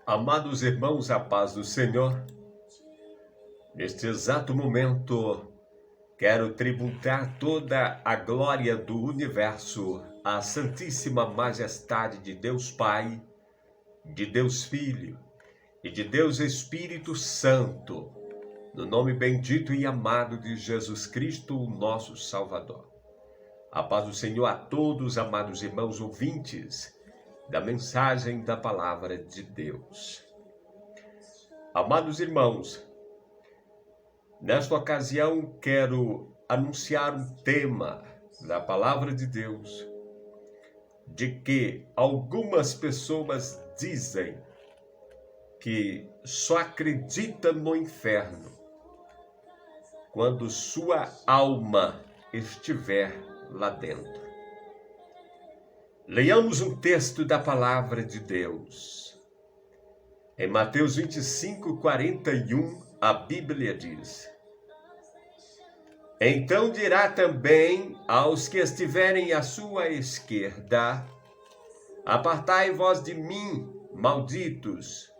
Amados irmãos, a paz do Senhor. Neste exato momento, quero tributar toda a glória do universo à Santíssima Majestade de Deus Pai, de Deus Filho e de Deus Espírito Santo, no nome bendito e amado de Jesus Cristo, o nosso Salvador. A paz do Senhor a todos, amados irmãos ouvintes da mensagem da Palavra de Deus. Amados irmãos, nesta ocasião quero anunciar um tema da Palavra de Deus, de que algumas pessoas dizem que só acreditam no inferno quando sua alma estiver lá dentro. Leiamos um texto da Palavra de Deus. Em Mateus 25, 41, a Bíblia diz: Então dirá também aos que estiverem à sua esquerda: Apartai-vos de mim, malditos,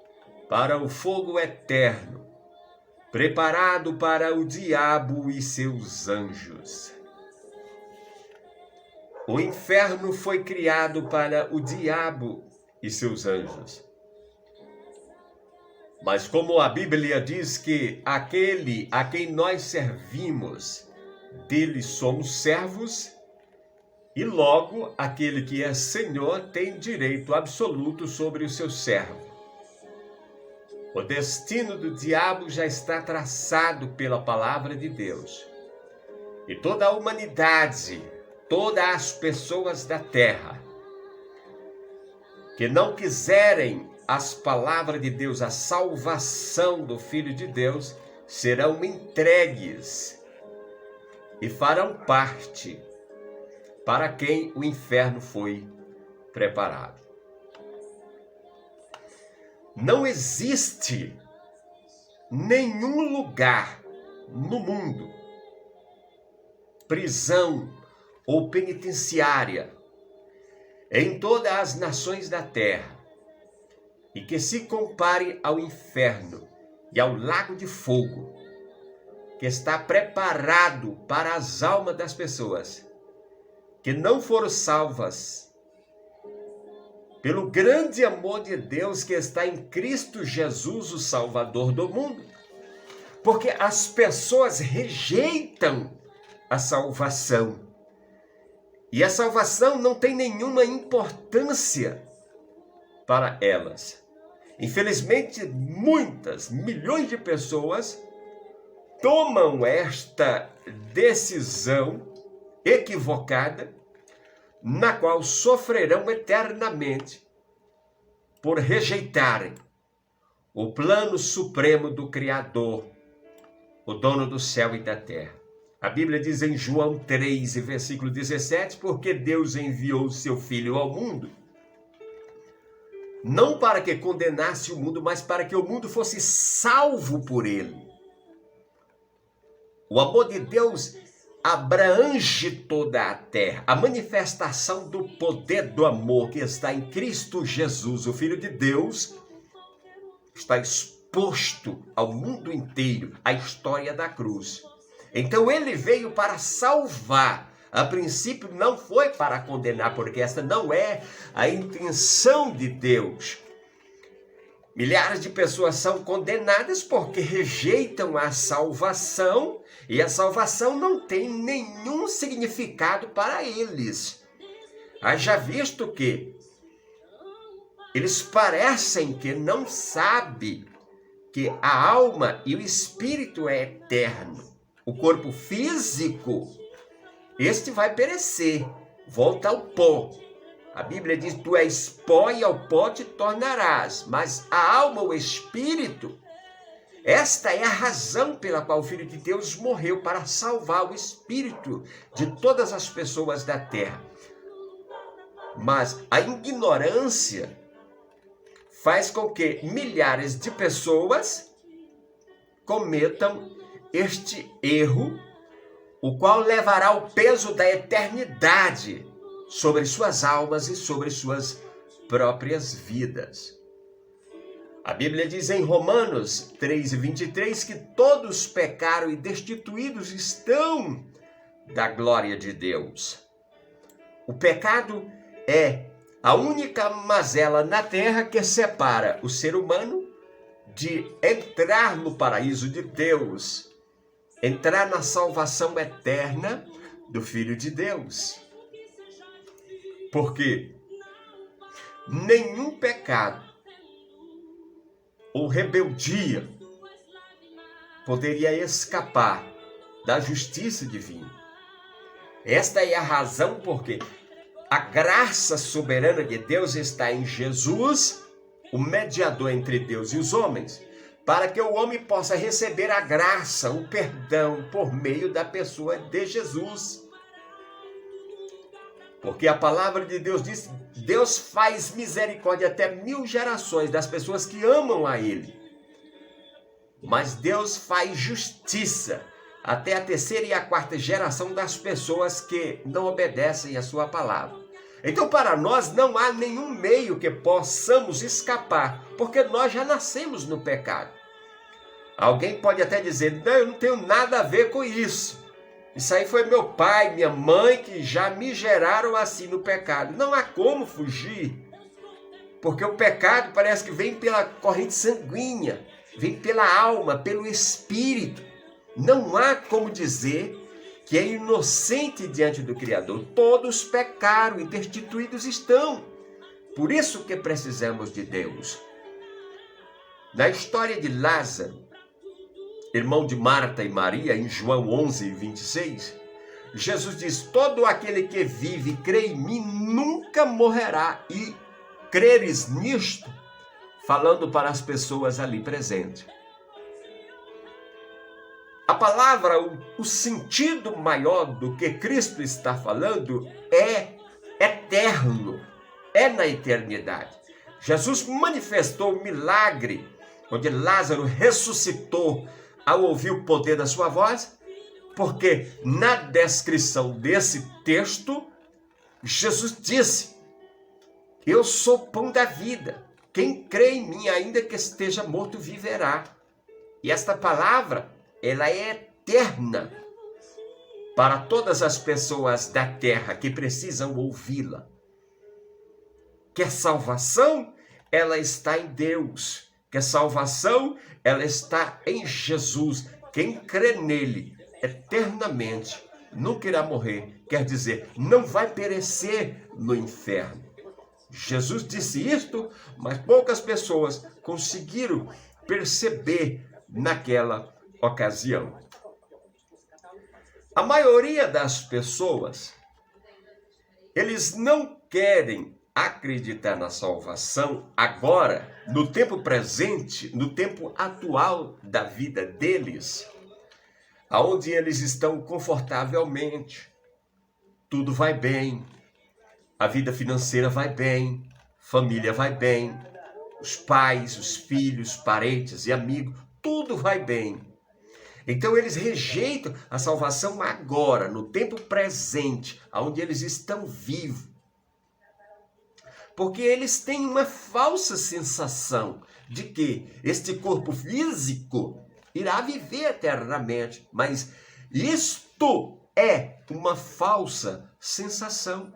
para o fogo eterno, preparado para o diabo e seus anjos. O inferno foi criado para o diabo e seus anjos. Mas como a Bíblia diz que aquele a quem nós servimos, dele somos servos, e logo aquele que é Senhor tem direito absoluto sobre o seu servo. O destino do diabo já está traçado pela palavra de Deus. E toda a humanidade, todas as pessoas da terra que não quiserem as palavras de Deus, a salvação do Filho de Deus, serão entregues e farão parte para quem o inferno foi preparado. Não existe nenhum lugar no mundo, prisão ou penitenciária, em todas as nações da terra, e que se compare ao inferno e ao lago de fogo, que está preparado para as almas das pessoas que não foram salvas pelo grande amor de Deus que está em Cristo Jesus, o Salvador do mundo. Porque as pessoas rejeitam a salvação. E a salvação não tem nenhuma importância para elas. Infelizmente, milhões de pessoas tomam esta decisão equivocada, na qual sofrerão eternamente por rejeitarem o plano supremo do Criador, o dono do céu e da terra. A Bíblia diz em João 3, versículo 17, porque Deus enviou o seu Filho ao mundo, não para que condenasse o mundo, mas para que o mundo fosse salvo por ele. O amor de Deus abrange toda a terra. A manifestação do poder do amor que está em Cristo Jesus, o Filho de Deus, está exposto ao mundo inteiro, a história da cruz. Então ele veio para salvar. A princípio não foi para condenar, porque esta não é a intenção de Deus. Milhares de pessoas são condenadas porque rejeitam a salvação, e a salvação não tem nenhum significado para eles. Haja visto que eles parecem que não sabem que a alma e o espírito é eterno. O corpo físico, este vai perecer, volta ao pó. A Bíblia diz, tu és pó e ao pó te tornarás. Mas a alma, o espírito, esta é a razão pela qual o Filho de Deus morreu, para salvar o espírito de todas as pessoas da terra. Mas a ignorância faz com que milhares de pessoas cometam este erro, o qual levará o peso da eternidade sobre suas almas e sobre suas próprias vidas. A Bíblia diz em Romanos 3:23 que todos pecaram e destituídos estão da glória de Deus. O pecado é a única mazela na terra que separa o ser humano de entrar no paraíso de Deus, entrar na salvação eterna do Filho de Deus. Porque nenhum pecado ou rebeldia poderia escapar da justiça divina. Esta é a razão porque a graça soberana de Deus está em Jesus, o mediador entre Deus e os homens, para que o homem possa receber a graça, o perdão, por meio da pessoa de Jesus. Porque a palavra de Deus diz, Deus faz misericórdia até 1000 gerações das pessoas que amam a Ele. Mas Deus faz justiça até a 3ª e a 4ª geração das pessoas que não obedecem a sua palavra. Então, para nós, não há nenhum meio que possamos escapar, porque nós já nascemos no pecado. Alguém pode até dizer, não, eu não tenho nada a ver com isso. Isso aí foi meu pai, minha mãe, que já me geraram assim no pecado. Não há como fugir, porque o pecado parece que vem pela corrente sanguínea, vem pela alma, pelo espírito. Não há como dizer que é inocente diante do Criador. Todos pecaram e destituídos estão. Por isso que precisamos de Deus. Na história de Lázaro, irmão de Marta e Maria, em João 11:26, Jesus diz, todo aquele que vive e crê em mim nunca morrerá. E creres nisto, falando para as pessoas ali presentes. A palavra, o sentido maior do que Cristo está falando é eterno, é na eternidade. Jesus manifestou o milagre, onde Lázaro ressuscitou ao ouvir o poder da sua voz, porque na descrição desse texto, Jesus disse, eu sou pão da vida, quem crê em mim, ainda que esteja morto, viverá. E esta palavra, ela é eterna para todas as pessoas da terra que precisam ouvi-la. Que a salvação, ela está em Deus. Que a salvação, ela está em Jesus. Quem crê nele eternamente nunca irá morrer. Quer dizer, não vai perecer no inferno. Jesus disse isto, mas poucas pessoas conseguiram perceber naquela ocasião. A maioria das pessoas, eles não querem acreditar na salvação agora, no tempo presente, no tempo atual da vida deles, aonde eles estão confortavelmente, tudo vai bem, a vida financeira vai bem, família vai bem, os pais, os filhos, parentes e amigos, tudo vai bem. Então eles rejeitam a salvação agora, no tempo presente, onde eles estão vivos. Porque eles têm uma falsa sensação de que este corpo físico irá viver eternamente. Mas isto é uma falsa sensação.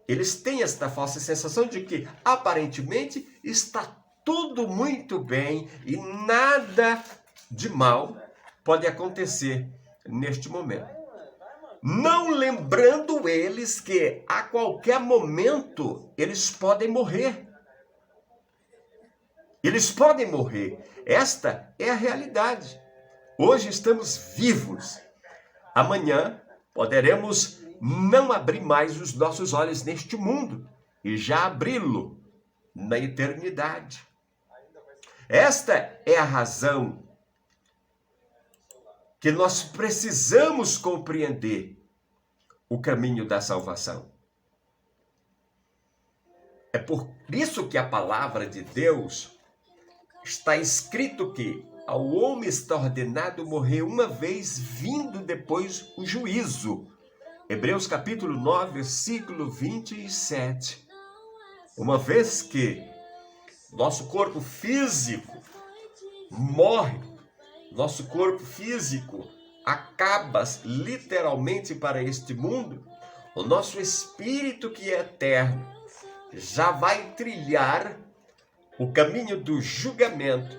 Eles têm esta falsa sensação de que aparentemente está tudo muito bem e nada de mal pode acontecer neste momento. Não lembrando eles que a qualquer momento eles podem morrer. Eles podem morrer. Esta é a realidade. Hoje estamos vivos. Amanhã poderemos não abrir mais os nossos olhos neste mundo e já abri-lo na eternidade. Esta é a razão que nós precisamos compreender o caminho da salvação. É por isso que a palavra de Deus está escrito que ao homem está ordenado morrer uma vez, vindo depois o juízo. Hebreus capítulo 9, versículo 27. Uma vez que Nosso corpo físico morre, nosso corpo físico acaba literalmente para este mundo. O nosso espírito, que é eterno, já vai trilhar o caminho do julgamento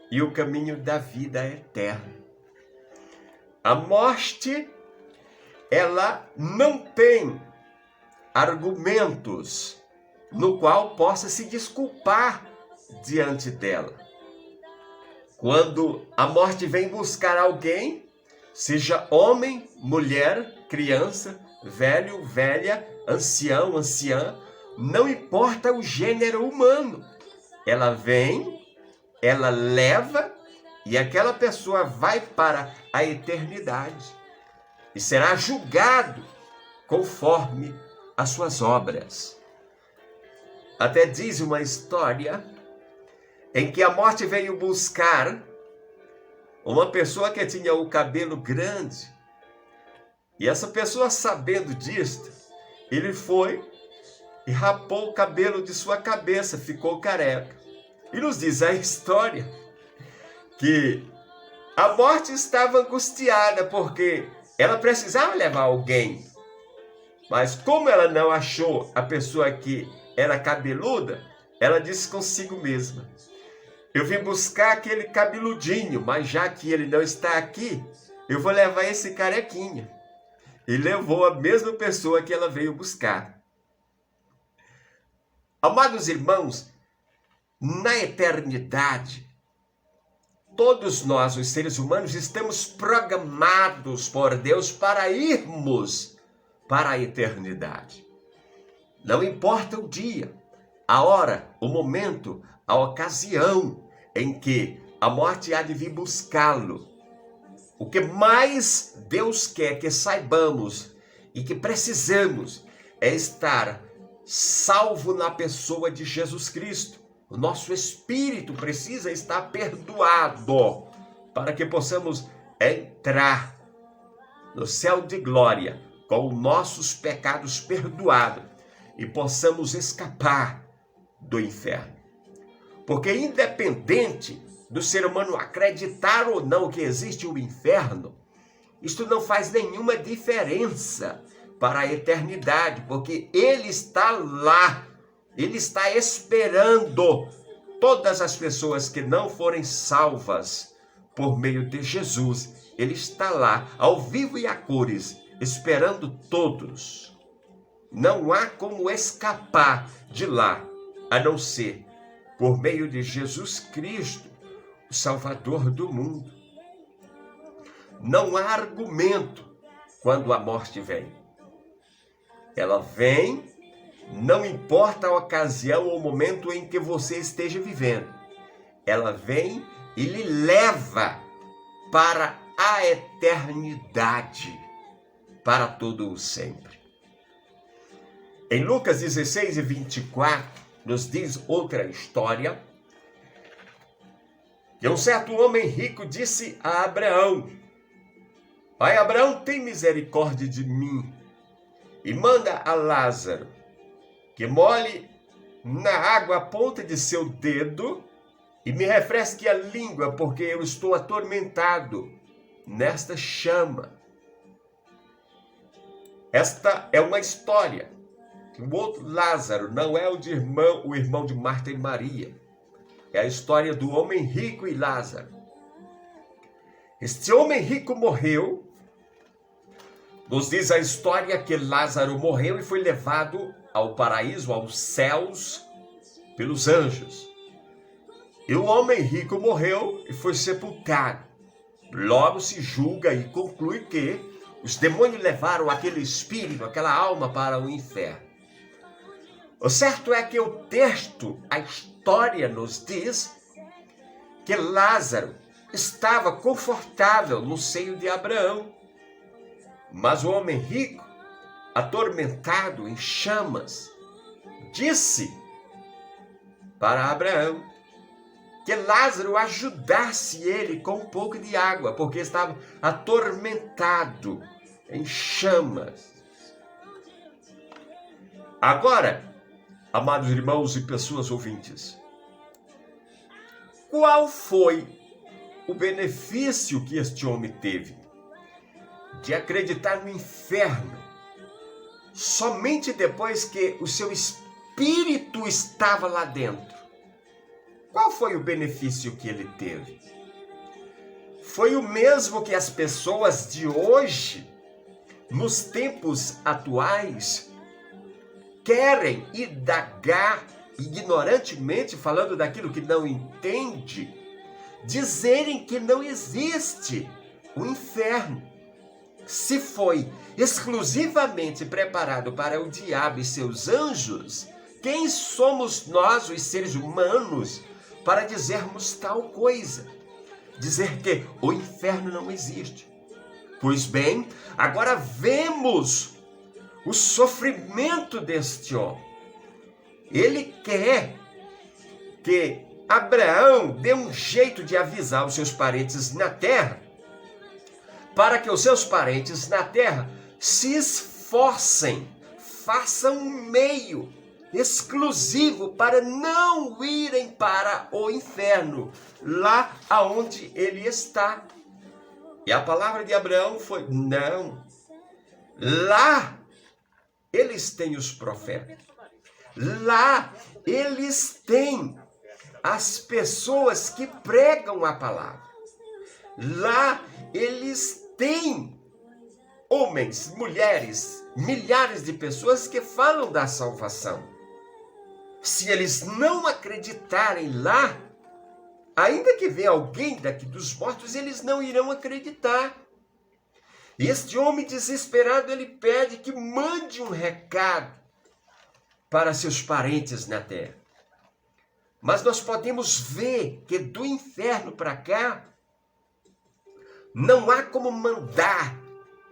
e o caminho da vida eterna. A morte, ela não tem argumentos no qual possa se desculpar diante dela. Quando a morte vem buscar alguém, seja homem, mulher, criança, velho, velha, ancião, anciã, não importa o gênero humano. Ela vem, ela leva e aquela pessoa vai para a eternidade e será julgado conforme as suas obras. Até diz uma história em que a morte veio buscar uma pessoa que tinha o cabelo grande. E essa pessoa, sabendo disto, ele foi e rapou o cabelo de sua cabeça, ficou careca. E nos diz a história que a morte estava angustiada porque ela precisava levar alguém. Mas como ela não achou a pessoa que era cabeluda, ela disse consigo mesma: eu vim buscar aquele cabeludinho, mas já que ele não está aqui, eu vou levar esse carequinha. E levou a mesma pessoa que ela veio buscar. Amados irmãos, na eternidade, todos nós, os seres humanos, estamos programados por Deus para irmos para a eternidade. Não importa o dia, a hora, o momento, a ocasião em que a morte há de vir buscá-lo. O que mais Deus quer que saibamos e que precisamos é estar salvo na pessoa de Jesus Cristo. O nosso espírito precisa estar perdoado para que possamos entrar no céu de glória com os nossos pecados perdoados e possamos escapar do inferno. Porque independente do ser humano acreditar ou não que existe o inferno, isto não faz nenhuma diferença para a eternidade, porque ele está lá, ele está esperando todas as pessoas que não forem salvas por meio de Jesus. Ele está lá, ao vivo e a cores, esperando todos. Não há como escapar de lá, a não ser por meio de Jesus Cristo, o Salvador do mundo. Não há argumento quando a morte vem. Ela vem, não importa a ocasião ou o momento em que você esteja vivendo. Ela vem e lhe leva para a eternidade, para todo o sempre. Em Lucas 16 e 24, nos diz outra história, que um certo homem rico disse a Abraão: Pai Abraão, tem misericórdia de mim e manda a Lázaro que molhe na água a ponta de seu dedo e me refresque a língua, porque eu estou atormentado nesta chama. Esta é uma história. O outro Lázaro não é o irmão de Marta e Maria. É a história do homem rico e Lázaro. Este homem rico morreu. Nos diz a história que Lázaro morreu e foi levado ao paraíso, aos céus, pelos anjos. E o homem rico morreu e foi sepultado. Logo se julga e conclui que os demônios levaram aquele espírito, aquela alma para o inferno. O certo é que o texto, a história nos diz que Lázaro estava confortável no seio de Abraão. Mas o homem rico, atormentado em chamas, disse para Abraão que Lázaro ajudasse ele com um pouco de água, porque estava atormentado em chamas. Agora, amados irmãos e pessoas ouvintes, qual foi o benefício que este homem teve de acreditar no inferno somente depois que o seu espírito estava lá dentro? Qual foi o benefício que ele teve? Foi o mesmo que as pessoas de hoje, nos tempos atuais, querem indagar ignorantemente, falando daquilo que não entende, dizerem que não existe o inferno. Se foi exclusivamente preparado para o diabo e seus anjos, quem somos nós, os seres humanos, para dizermos tal coisa? Dizer que o inferno não existe. Pois bem, agora vemos o sofrimento deste homem. Ele quer que Abraão dê um jeito de avisar os seus parentes na terra, para que os seus parentes na terra se esforcem, façam um meio exclusivo para não irem para o inferno, lá aonde ele está. E a palavra de Abraão foi: não, lá eles têm os profetas, lá eles têm as pessoas que pregam a palavra, lá eles têm homens, mulheres, milhares de pessoas que falam da salvação. Se eles não acreditarem lá, ainda que venha alguém daqui dos mortos, eles não irão acreditar. E este homem desesperado, ele pede que mande um recado para seus parentes na terra. Mas nós podemos ver que do inferno para cá, não há como mandar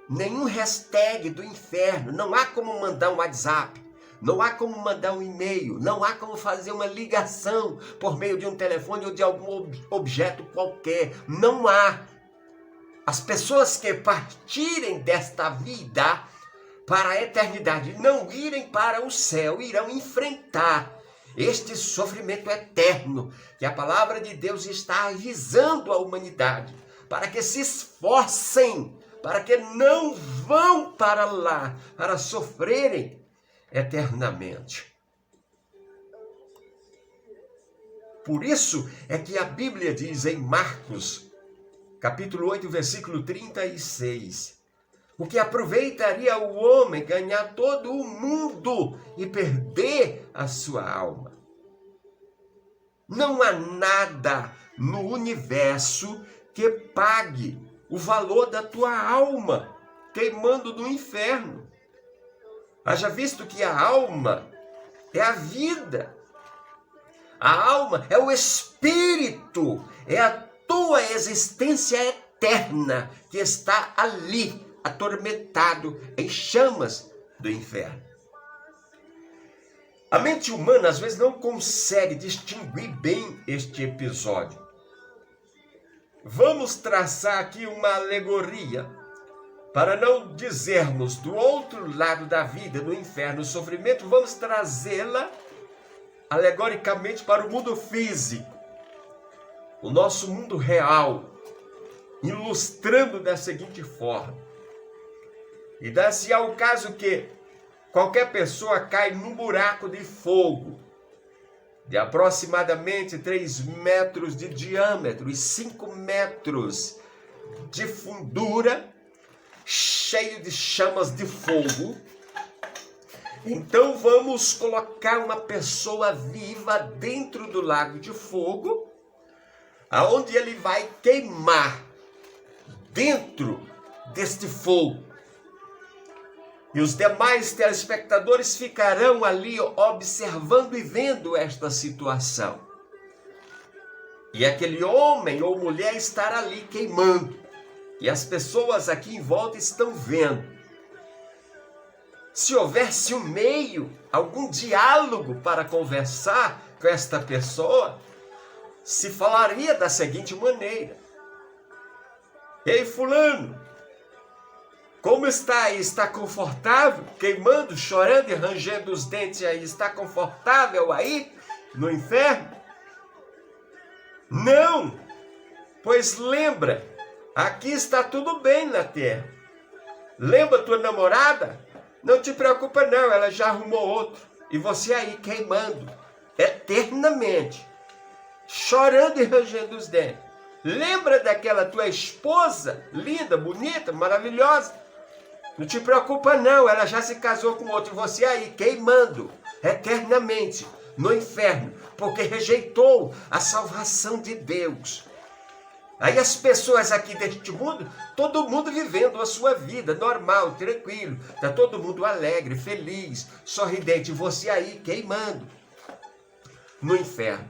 nenhum hashtag do inferno, não há como mandar um WhatsApp, não há como mandar um e-mail, não há como fazer uma ligação por meio de um telefone ou de algum objeto qualquer. Não há. As pessoas que partirem desta vida para a eternidade, não irem para o céu, irão enfrentar este sofrimento eterno que a palavra de Deus está avisando a humanidade, para que se esforcem, para que não vão para lá, para sofrerem eternamente. Por isso é que a Bíblia diz em Marcos, capítulo 8, versículo 36, o que aproveitaria o homem ganhar todo o mundo e perder a sua alma? Não há nada no universo que pague o valor da tua alma queimando no inferno. Haja visto que a alma é a vida. A alma é o espírito, é a tua existência eterna que está ali, atormentado em chamas do inferno. A mente humana às vezes não consegue distinguir bem este episódio. Vamos traçar aqui uma alegoria, para não dizermos do outro lado da vida, no inferno, o sofrimento, vamos trazê-la alegoricamente para o mundo físico, o nosso mundo real, ilustrando da seguinte forma: e dá-se ao caso que qualquer pessoa cai num buraco de fogo, de aproximadamente 3 metros de diâmetro e 5 metros de fundura, cheio de chamas de fogo. Então vamos colocar uma pessoa viva dentro do lago de fogo, aonde ele vai queimar dentro deste fogo. E os demais telespectadores ficarão ali observando e vendo esta situação. E aquele homem ou mulher estará ali queimando. E as pessoas aqui em volta estão vendo. Se houvesse um meio, algum diálogo para conversar com esta pessoa, se falaria da seguinte maneira: ei, fulano, como está aí? Está confortável? Queimando, chorando e rangendo os dentes aí, está confortável aí no inferno? Não, pois lembra, aqui está tudo bem na terra. Lembra tua namorada? Não te preocupa não, ela já arrumou outro. E você aí queimando eternamente, chorando e rangendo os dentes. Lembra daquela tua esposa, linda, bonita, maravilhosa? Não te preocupa não, ela já se casou com outro. E você aí queimando eternamente no inferno, porque rejeitou a salvação de Deus. Aí as pessoas aqui deste mundo, todo mundo vivendo a sua vida normal, tranquilo. Está todo mundo alegre, feliz, sorridente. Você aí queimando no inferno.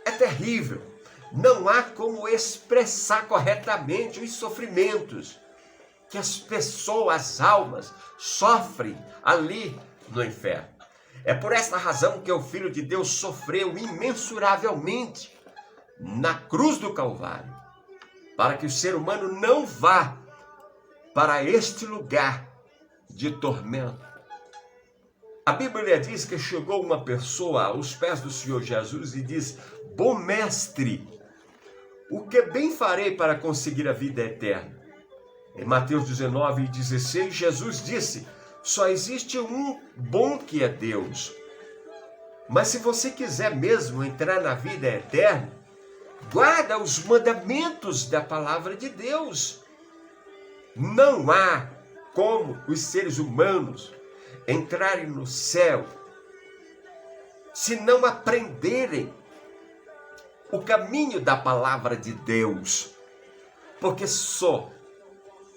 É terrível. Não há como expressar corretamente os sofrimentos que as pessoas, as almas, sofrem ali no inferno. É por esta razão que o Filho de Deus sofreu imensuravelmente na cruz do Calvário, para que o ser humano não vá para este lugar de tormento. A Bíblia diz que chegou uma pessoa aos pés do Senhor Jesus e diz: bom mestre, o que bem farei para conseguir a vida eterna? Em Mateus 19:16, Jesus disse: só existe um bom que é Deus. Mas se você quiser mesmo entrar na vida eterna, guarda os mandamentos da palavra de Deus. Não há como os seres humanos entrarem no céu se não aprenderem o caminho da palavra de Deus. Porque só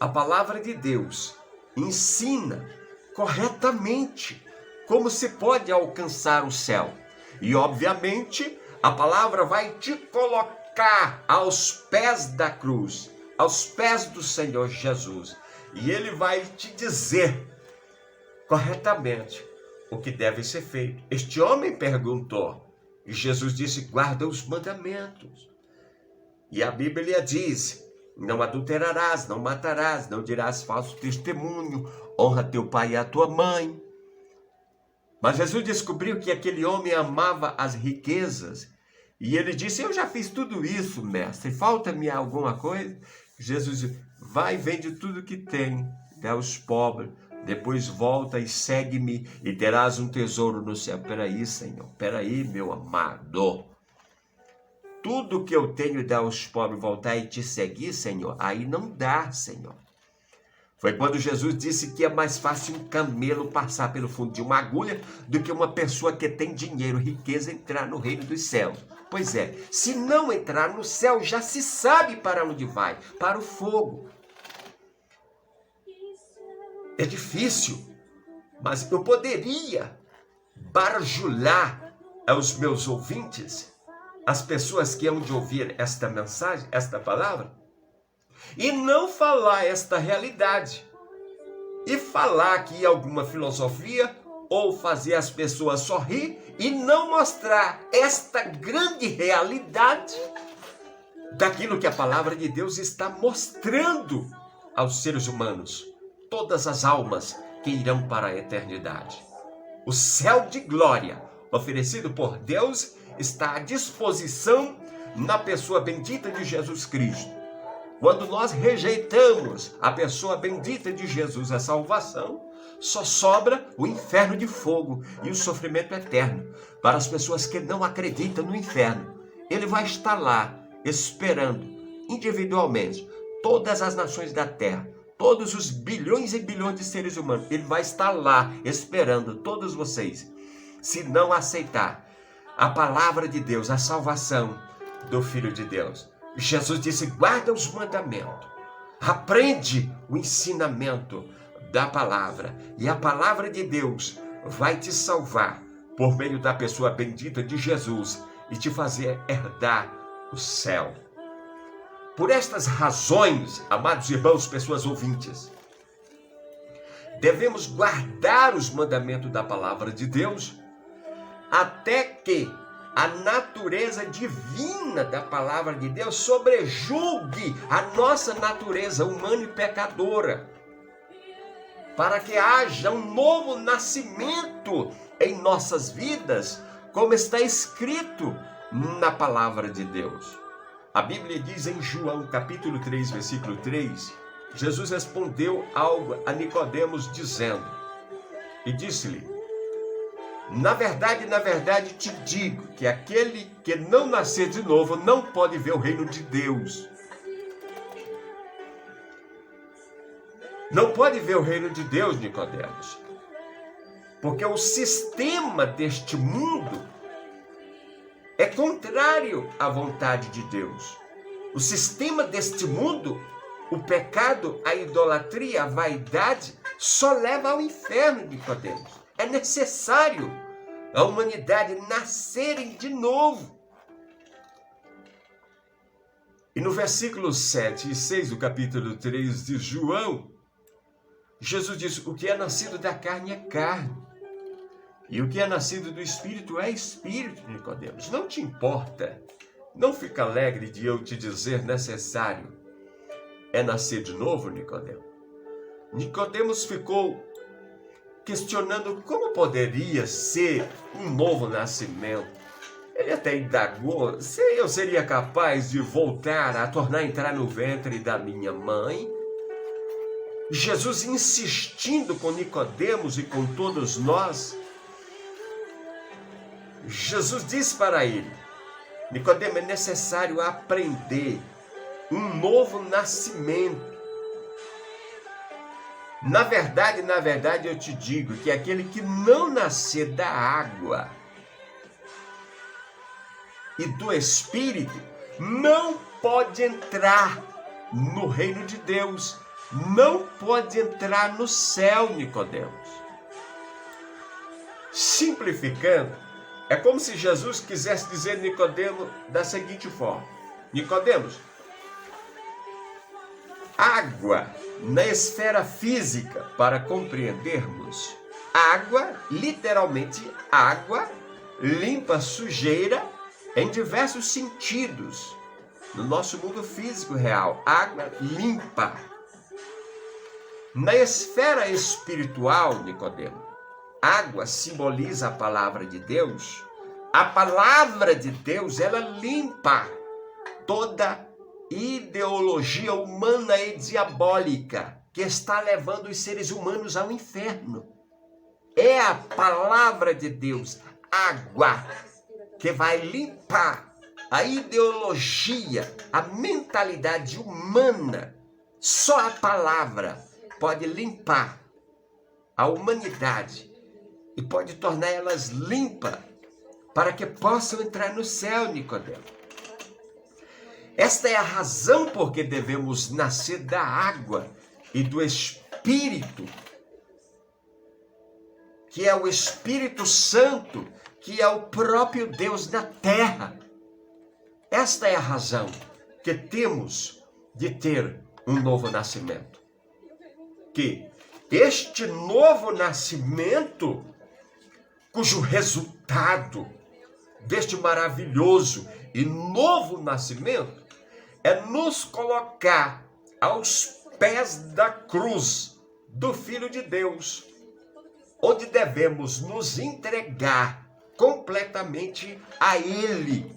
a palavra de Deus ensina corretamente como se pode alcançar o céu. E obviamente a palavra vai te colocar aos pés da cruz, aos pés do Senhor Jesus. E Ele vai te dizer corretamente o que deve ser feito. Este homem perguntou, e Jesus disse: guarda os mandamentos. E a Bíblia diz: não adulterarás, não matarás, não dirás falso testemunho, honra teu pai e a tua mãe. Mas Jesus descobriu que aquele homem amava as riquezas. E ele disse: eu já fiz tudo isso, mestre, falta-me alguma coisa? Jesus disse: vai, vende tudo que tem, dá aos pobres, depois volta e segue-me e terás um tesouro no céu. Peraí, Senhor, peraí, meu amado. Tudo que eu tenho dá aos pobres, voltar e te seguir, Senhor, aí não dá, Senhor. Foi quando Jesus disse que é mais fácil um camelo passar pelo fundo de uma agulha do que uma pessoa que tem dinheiro, riqueza, entrar no reino dos céus. Pois é, se não entrar no céu, já se sabe para onde vai, para o fogo. É difícil, mas eu poderia bajular aos meus ouvintes, as pessoas que hão de ouvir esta mensagem, esta palavra, e não falar esta realidade, e falar aqui alguma filosofia, ou fazer as pessoas sorrir, e não mostrar esta grande realidade daquilo que a palavra de Deus está mostrando aos seres humanos, todas as almas que irão para a eternidade. O céu de glória oferecido por Deus está à disposição na pessoa bendita de Jesus Cristo. Quando nós rejeitamos a pessoa bendita de Jesus, a salvação, só sobra o inferno de fogo e o sofrimento eterno para as pessoas que não acreditam no inferno. Ele vai estar lá esperando individualmente todas as nações da terra, todos os bilhões e bilhões de seres humanos. Ele vai estar lá esperando todos vocês, se não aceitar a palavra de Deus, a salvação do Filho de Deus. Jesus disse: guarda os mandamentos, aprende o ensinamento da palavra, e a palavra de Deus vai te salvar por meio da pessoa bendita de Jesus e te fazer herdar o céu. Por estas razões, amados irmãos, pessoas ouvintes, devemos guardar os mandamentos da palavra de Deus até que a natureza divina da palavra de Deus sobrejulgue a nossa natureza humana e pecadora, para que haja um novo nascimento em nossas vidas, como está escrito na palavra de Deus. A Bíblia diz em João, capítulo 3, versículo 3, Jesus respondeu algo a Nicodemos dizendo, e disse-lhe, na verdade te digo que aquele que não nascer de novo não pode ver o reino de Deus. Não pode ver o reino de Deus, Nicodemos. Porque o sistema deste mundo é contrário à vontade de Deus. O sistema deste mundo, o pecado, a idolatria, a vaidade, só leva ao inferno, Nicodemos. É necessário a humanidade nascerem de novo. E no versículo 7 e 6 do capítulo 3 de João, Jesus diz, o que é nascido da carne é carne. E o que é nascido do Espírito é Espírito, Nicodemos. Não te importa, não fica alegre de eu te dizer necessário é nascer de novo, Nicodemos. Nicodemos ficou questionando como poderia ser um novo nascimento. Ele até indagou se eu seria capaz de voltar a tornar a entrar no ventre da minha mãe. Jesus insistindo com Nicodemos e com todos nós, Jesus disse para ele, Nicodemos, é necessário aprender um novo nascimento. Na verdade eu te digo que aquele que não nascer da água e do Espírito não pode entrar no reino de Deus, não pode entrar no céu, Nicodemos. Simplificando, é como se Jesus quisesse dizer a Nicodemos da seguinte forma, Nicodemos, água na esfera física, para compreendermos, água, literalmente água, limpa sujeira em diversos sentidos. No nosso mundo físico real, água limpa. Na esfera espiritual, Nicodemos, água simboliza a palavra de Deus. A palavra de Deus, ela limpa toda ideologia humana e diabólica que está levando os seres humanos ao inferno. É a palavra de Deus, água, que vai limpar a ideologia, a mentalidade humana. Só a palavra pode limpar a humanidade e pode tornar elas limpas para que possam entrar no céu, Nicodemos. Esta é a razão por que devemos nascer da água e do Espírito, que é o Espírito Santo, que é o próprio Deus na terra. Esta é a razão que temos de ter um novo nascimento. Que este novo nascimento, cujo resultado deste maravilhoso e novo nascimento é nos colocar aos pés da cruz do Filho de Deus, onde devemos nos entregar completamente a Ele,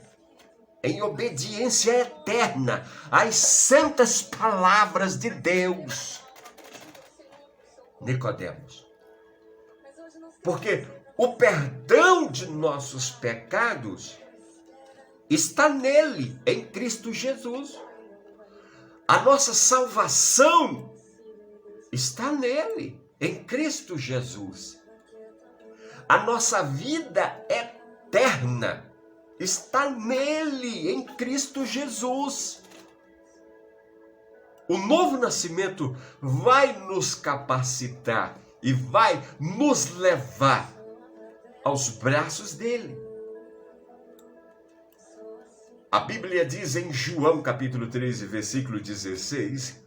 em obediência eterna às santas palavras de Deus. Nicodemos, porque o perdão de nossos pecados está nele, em Cristo Jesus. A nossa salvação está nele, em Cristo Jesus. A nossa vida eterna está nele, em Cristo Jesus. O novo nascimento vai nos capacitar e vai nos levar aos braços dele. A Bíblia diz em João capítulo 13, versículo 16,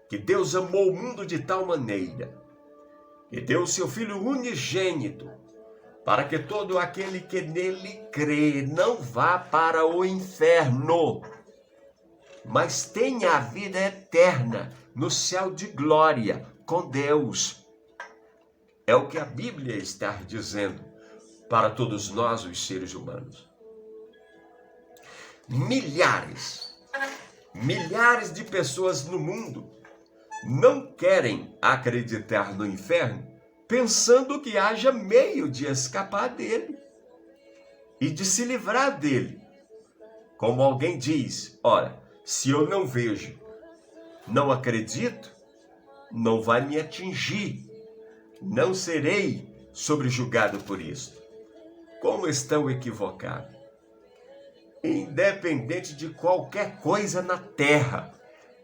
que Deus amou o mundo de tal maneira que deu o seu Filho unigênito, para que todo aquele que nele crê não vá para o inferno, mas tenha a vida eterna no céu de glória com Deus. É o que a Bíblia está dizendo para todos nós, os seres humanos. milhares de pessoas no mundo não querem acreditar no inferno, pensando que haja meio de escapar dele e de se livrar dele. Como alguém diz, ora, se eu não vejo, não acredito, não vai me atingir, não serei sobrejulgado por isso. Como estão equivocados? Independente de qualquer coisa na terra,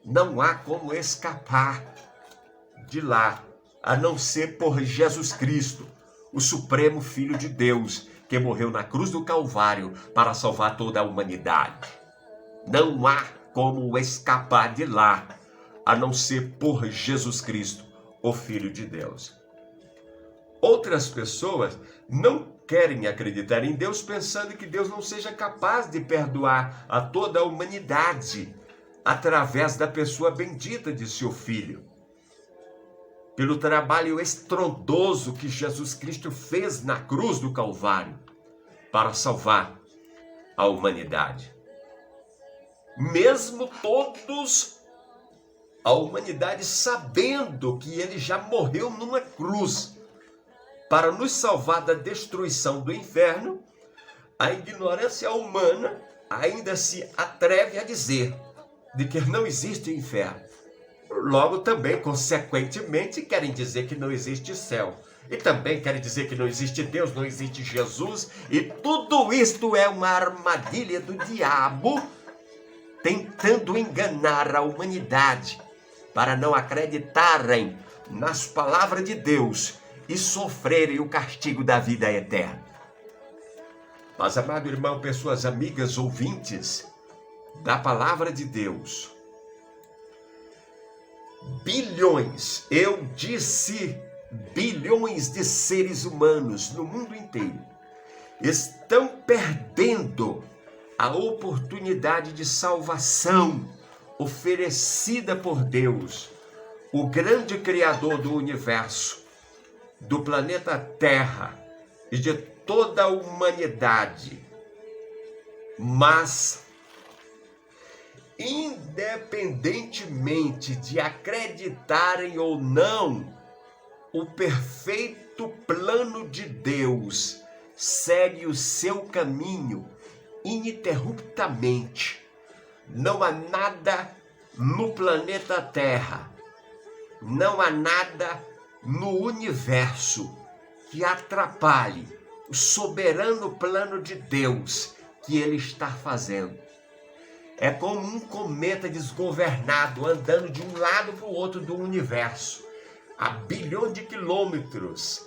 não há como escapar de lá, a não ser por Jesus Cristo, o Supremo Filho de Deus, que morreu na cruz do Calvário para salvar toda a humanidade. Não há como escapar de lá, a não ser por Jesus Cristo, o Filho de Deus. Outras pessoas não querem acreditar em Deus, pensando que Deus não seja capaz de perdoar a toda a humanidade através da pessoa bendita de seu Filho. Pelo trabalho estrondoso que Jesus Cristo fez na cruz do Calvário para salvar a humanidade. Mesmo todos, a humanidade sabendo que ele já morreu numa cruz para nos salvar da destruição do inferno, a ignorância humana ainda se atreve a dizer de que não existe inferno. Logo também, consequentemente, querem dizer que não existe céu. E também querem dizer que não existe Deus, não existe Jesus. E tudo isto é uma armadilha do diabo, tentando enganar a humanidade para não acreditarem nas palavras de Deus e sofrerem o castigo da vida eterna. Mas, amado irmão, pessoas amigas, ouvintes da palavra de Deus, bilhões, eu disse bilhões de seres humanos no mundo inteiro estão perdendo a oportunidade de salvação oferecida por Deus, o grande Criador do universo, do planeta Terra e de toda a humanidade. Mas, independentemente de acreditarem ou não, o perfeito plano de Deus segue o seu caminho ininterruptamente. Não há nada no planeta Terra, não há nada no universo que atrapalhe o soberano plano de Deus que ele está fazendo. É como um cometa desgovernado andando de um lado para o outro do universo, a bilhões de quilômetros,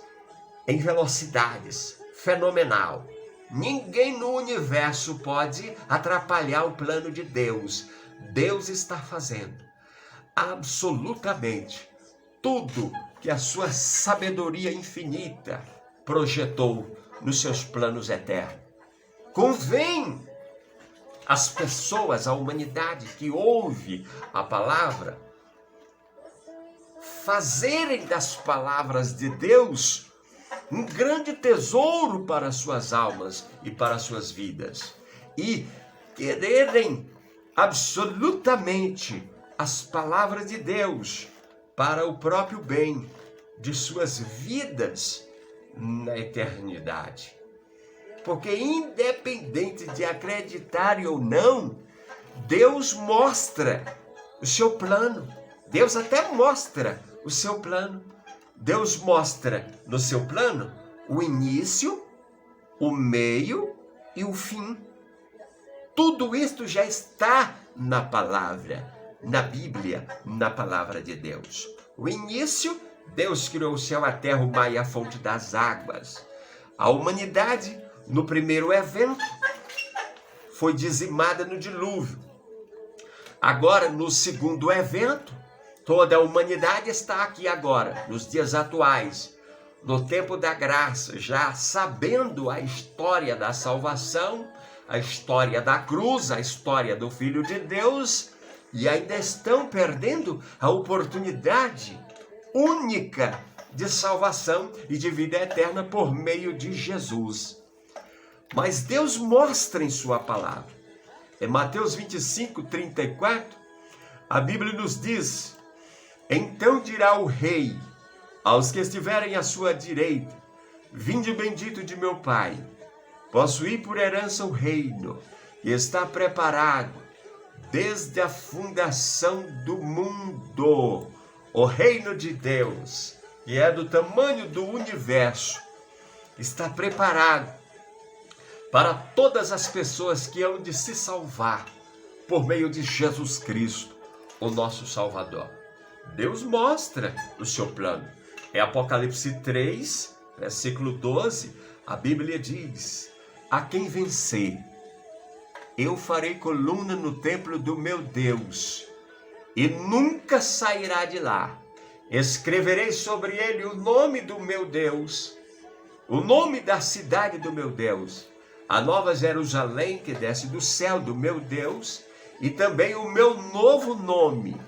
em velocidades fenomenal. Ninguém no universo pode atrapalhar o plano de Deus. Deus está fazendo absolutamente tudo que a sua sabedoria infinita projetou nos seus planos eternos. Convém as pessoas, a humanidade que ouve a palavra, fazerem das palavras de Deus um grande tesouro para suas almas e para suas vidas, e quererem absolutamente as palavras de Deus para o próprio bem de suas vidas na eternidade. Porque independente de acreditarem ou não, Deus mostra o seu plano. Deus até mostra o seu plano. Deus mostra no seu plano o início, o meio e o fim. Tudo isto já está na palavra, na Bíblia, na palavra de Deus. O início, Deus criou o céu, a terra, o mar e a fonte das águas. A humanidade, no primeiro evento, foi dizimada no dilúvio. Agora, no segundo evento, toda a humanidade está aqui agora, nos dias atuais, no tempo da graça, já sabendo a história da salvação, a história da cruz, a história do Filho de Deus, e ainda estão perdendo a oportunidade única de salvação e de vida eterna por meio de Jesus. Mas Deus mostra em sua palavra Em Mateus 25, 34, a Bíblia nos diz: então dirá o rei aos que estiverem à sua direita: vinde bendito de meu Pai, possuí por herança o reino que está preparado desde a fundação do mundo. O reino de Deus, que é do tamanho do universo, está preparado para todas as pessoas que hão de se salvar por meio de Jesus Cristo, o nosso Salvador. Deus mostra o seu plano. Em Apocalipse 3, versículo 12, a Bíblia diz: a quem vencer, eu farei coluna no templo do meu Deus, e nunca sairá de lá. Escreverei sobre ele o nome do meu Deus, o nome da cidade do meu Deus, a nova Jerusalém que desce do céu do meu Deus, e também o meu novo nome.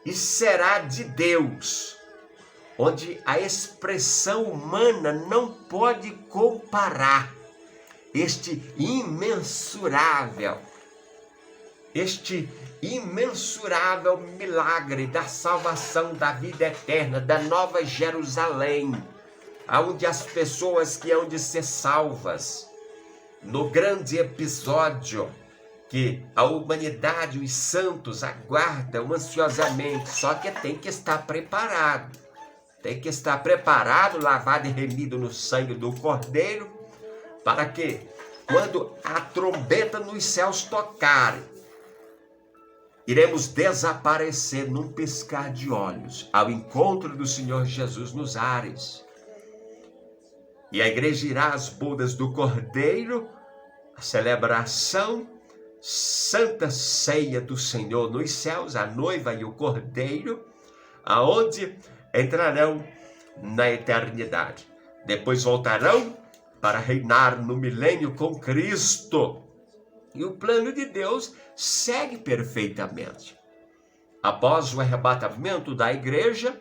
E será de Deus, onde a expressão humana não pode comparar este imensurável milagre da salvação, da vida eterna, da nova Jerusalém, onde as pessoas que hão de ser salvas, no grande episódio que a humanidade, os santos aguardam ansiosamente, só que tem que estar preparado. Tem que estar preparado, lavado e remido no sangue do Cordeiro, para que, quando a trombeta nos céus tocar, iremos desaparecer num piscar de olhos, ao encontro do Senhor Jesus nos ares. E a igreja irá às bodas do Cordeiro, a celebração, Santa Ceia do Senhor nos céus, a noiva e o Cordeiro, aonde entrarão na eternidade. Depois voltarão para reinar no milênio com Cristo. E o plano de Deus segue perfeitamente. Após o arrebatamento da igreja,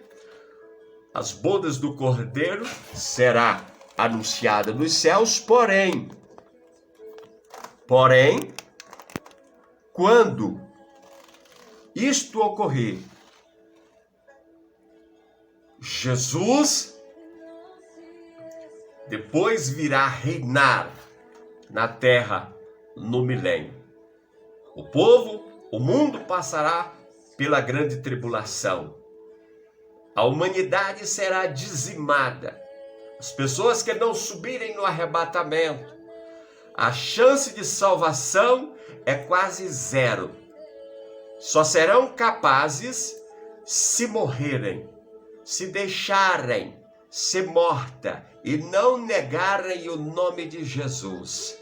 as bodas do Cordeiro será anunciada nos céus, porém, quando isto ocorrer, Jesus depois virá reinar na terra no milênio. O mundo passará pela grande tribulação. A humanidade será dizimada. As pessoas que não subirem no arrebatamento, a chance de salvação é quase zero. Só serão capazes se morrerem, se deixarem ser morta e não negarem o nome de Jesus,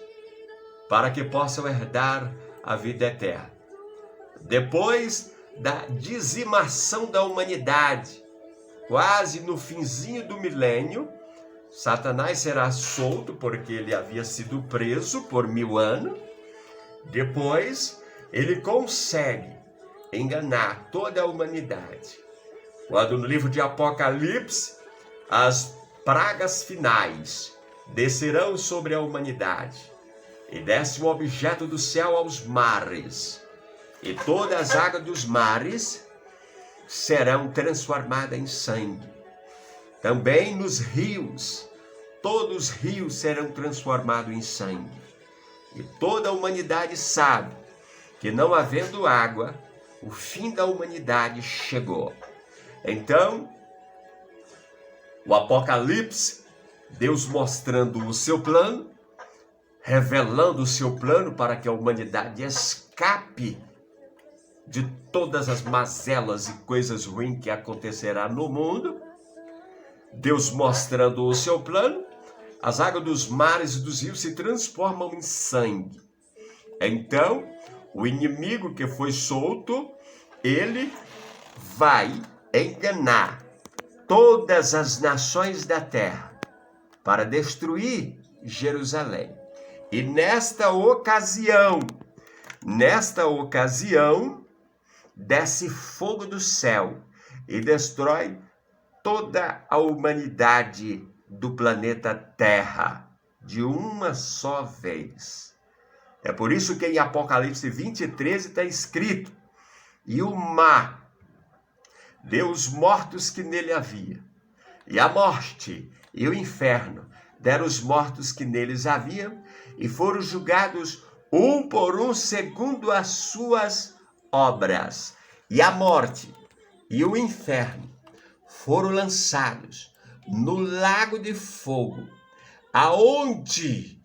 para que possam herdar a vida eterna. Depois da dizimação da humanidade, quase no finzinho do milênio, Satanás será solto, porque ele havia sido preso por 1000 anos. Depois, ele consegue enganar toda a humanidade. Quando no livro de Apocalipse, as pragas finais descerão sobre a humanidade, e desce um objeto do céu aos mares, e todas as águas dos mares serão transformadas em sangue. Também nos rios, todos os rios serão transformados em sangue. E toda a humanidade sabe que, não havendo água, o fim da humanidade chegou. Então, o Apocalipse, Deus mostrando o seu plano, revelando o seu plano para que a humanidade escape de todas as mazelas e coisas ruins que acontecerá no mundo. Deus mostrando o seu plano, as águas dos mares e dos rios se transformam em sangue. Então, o inimigo que foi solto, ele vai enganar todas as nações da terra para destruir Jerusalém. E nesta ocasião, desce fogo do céu e destrói toda a humanidade do planeta Terra de uma só vez. É por isso que em Apocalipse 20:13 está escrito: e o mar deu os mortos que nele havia, e a morte e o inferno deram os mortos que neles haviam, e foram julgados um por um segundo as suas obras. E a morte e o inferno foram lançados no lago de fogo, aonde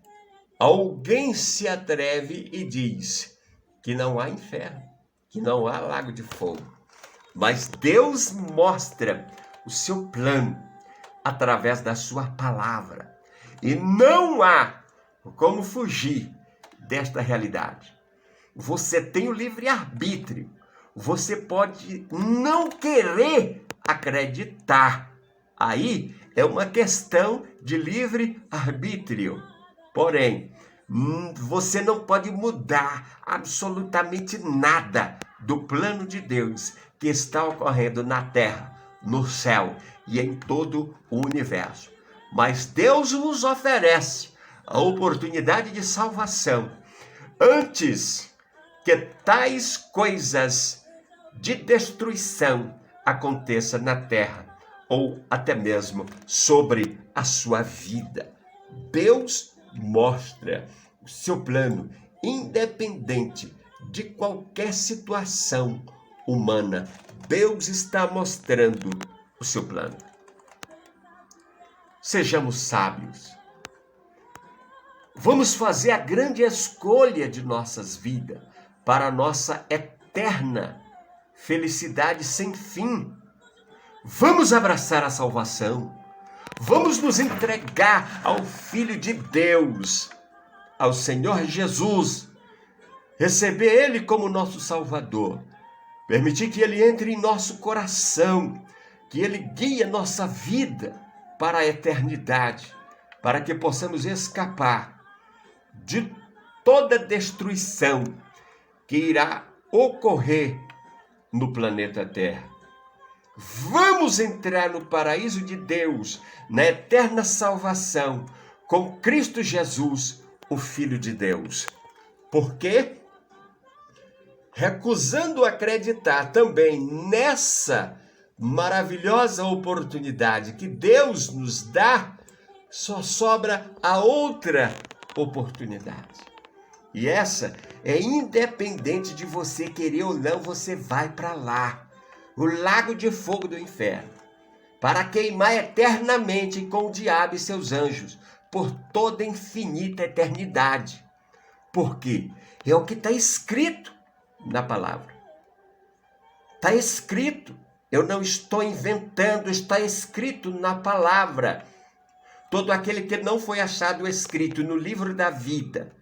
alguém se atreve e diz que não há inferno, que não há lago de fogo. Mas Deus mostra o seu plano através da sua palavra. E não há como fugir desta realidade. Você tem o livre-arbítrio. Você pode não querer acreditar. Aí é uma questão de livre-arbítrio. Porém, você não pode mudar absolutamente nada do plano de Deus que está ocorrendo na terra, no céu e em todo o universo. Mas Deus nos oferece a oportunidade de salvação antes que tais coisas de destruição aconteçam na terra ou até mesmo sobre a sua vida. Deus mostra o seu plano independente de qualquer situação humana. Deus está mostrando o seu plano. Sejamos sábios. Vamos fazer a grande escolha de nossas vidas para a nossa eterna felicidade sem fim. Vamos abraçar a salvação. Vamos nos entregar ao Filho de Deus, ao Senhor Jesus, receber Ele como nosso Salvador, permitir que Ele entre em nosso coração, que Ele guie a nossa vida para a eternidade, para que possamos escapar de toda destruição que irá ocorrer no planeta Terra. Vamos entrar no paraíso de Deus, na eterna salvação, com Cristo Jesus, o Filho de Deus. Por quê? Recusando acreditar também nessa maravilhosa oportunidade que Deus nos dá, só sobra a outra oportunidade. E essa é independente de você querer ou não, você vai para lá. O lago de fogo do inferno, para queimar eternamente com o diabo e seus anjos, por toda infinita eternidade. Por quê? É o que está escrito na palavra. Está escrito. Eu não estou inventando, está escrito na palavra. Todo aquele que não foi achado escrito no livro da vida,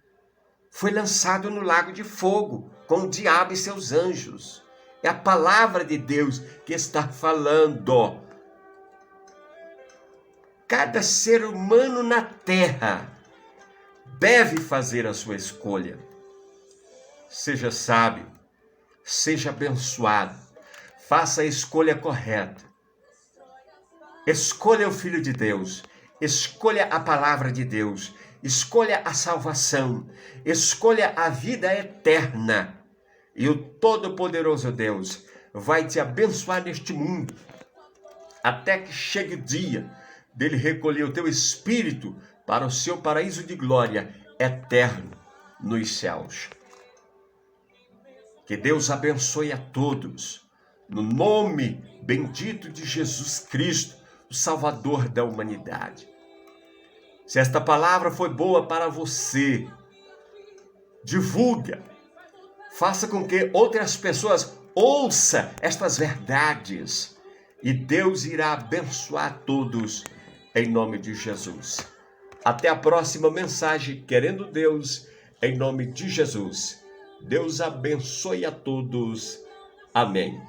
foi lançado no lago de fogo, com o diabo e seus anjos. É a palavra de Deus que está falando. Cada ser humano na terra deve fazer a sua escolha. Seja sábio, seja abençoado, faça a escolha correta. Escolha o Filho de Deus, escolha a palavra de Deus, escolha a salvação, escolha a vida eterna. E o Todo-Poderoso Deus vai te abençoar neste mundo, até que chegue o dia dele recolher o teu espírito para o seu paraíso de glória eterno nos céus. Que Deus abençoe a todos, no nome bendito de Jesus Cristo, o Salvador da humanidade. Se esta palavra foi boa para você, divulga. Faça com que outras pessoas ouçam estas verdades e Deus irá abençoar todos em nome de Jesus. Até a próxima mensagem, querendo Deus, em nome de Jesus. Deus abençoe a todos. Amém.